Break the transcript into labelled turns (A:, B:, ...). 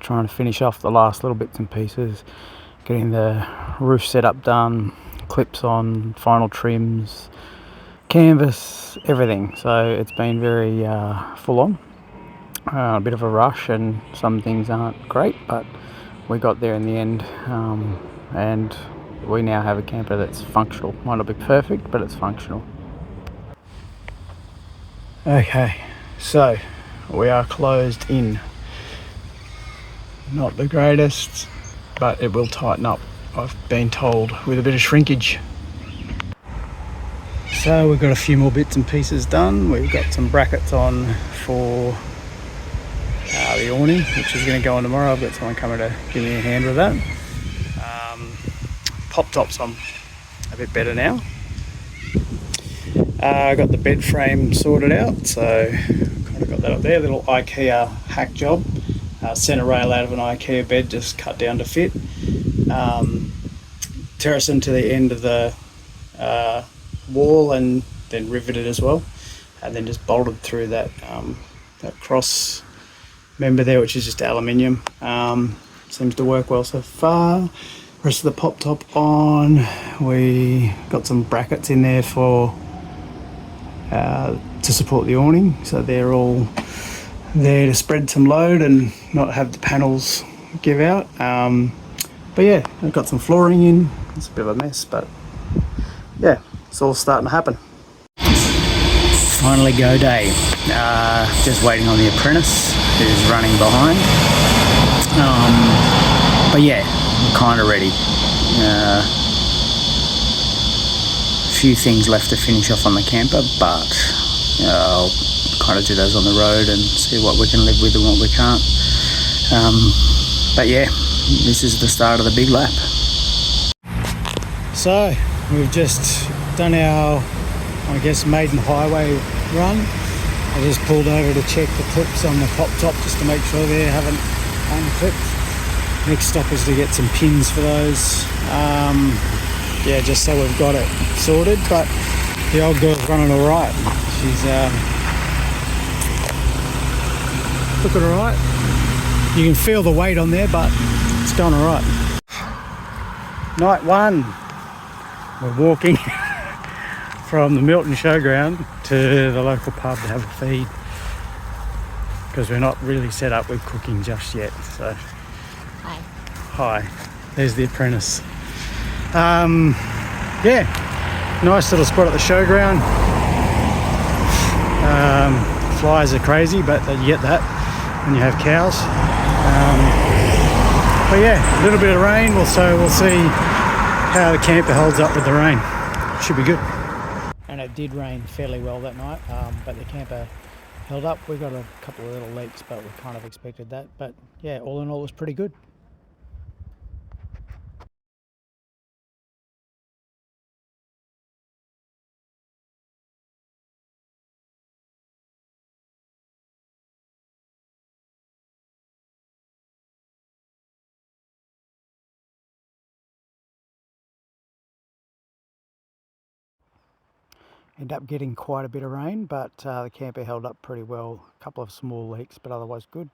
A: trying to finish off the last little bits and pieces, getting the roof setup done, clips on, final trims, canvas, everything. So it's been very full on, a bit of a rush, and some things aren't great, but we got there in the end, and we now have a camper that's functional. Might not be perfect, but it's functional. Okay, so we are closed in. Not the greatest, but it will tighten up, I've been told, with a bit of shrinkage. So we've got a few more bits and pieces done. We've got some brackets on for the awning, which is going to go on tomorrow. I've got someone coming to give me a hand with that. Pop tops on a bit better now. I got the bed frame sorted out, so kind of got that up there. Little IKEA hack job. Centre rail out of an IKEA bed, just cut down to fit. Terracing to the end of the wall and then riveted as well, and then just bolted through that that cross member there, which is just aluminium. Seems to work well so far. Rest of the pop top on. We got some brackets in there for to support the awning, so they're all there to spread some load and not have the panels give out. But yeah, I've got some flooring in. It's a bit of a mess, but yeah, it's all starting to happen. Finally go day. Just waiting on the apprentice who's running behind. But yeah, I'm kind of ready. Few things left to finish off on the camper, but I'll kind of do those on the road and see what we can live with and what we can't. But yeah, this is the start of the big lap. So we've just done our, I guess, maiden highway run. I just pulled over to check the clips on the pop top just to make sure they haven't unclipped. Next stop is to get some pins for those. Yeah, just so we've got it sorted, but the old girl's running all right. She's looking all right. You can feel the weight on there, but it's going all right. Night one. We're walking from the Milton Showground to the local pub to have a feed, because we're not really set up with cooking just yet. So, hi. There's the apprentice. Yeah, nice little spot at the showground. Flies are crazy, but you get that when you have cows. But yeah, a little bit of rain, so we'll see how the camper holds up with the rain. Should be good. And it did rain fairly well that night, but the camper held up. We got a couple of little leaks, but we kind of expected that. But yeah, all in all, it was pretty good. Ended up getting quite a bit of rain, but the camper held up pretty well. A couple of small leaks, but otherwise good.